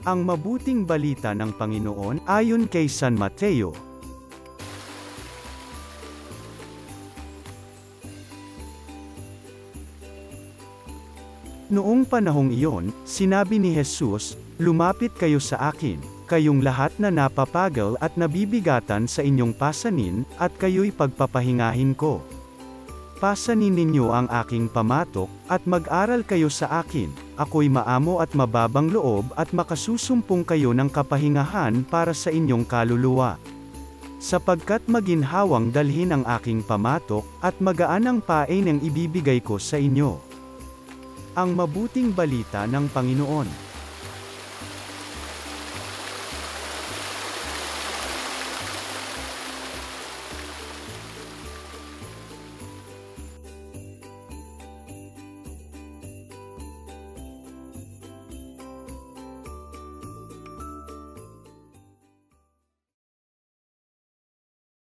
Ang mabuting balita ng Panginoon ayon kay San Mateo. Noong panahong iyon, sinabi ni Jesus, "Lumapit kayo sa akin, kayong lahat na napapagal at nabibigatan sa inyong pasanin, at kayo'y pagpapahingahin ko. Pasanin ninyo ang aking pamatok, at mag-aral kayo sa akin, ako'y maamo at mababang loob at makasusumpong kayo ng kapahingahan para sa inyong kaluluwa. Sapagkat maginhawang dalhin ang aking pamatok, at magaan ang pain ang ibibigay ko sa inyo." Ang mabuting balita ng Panginoon.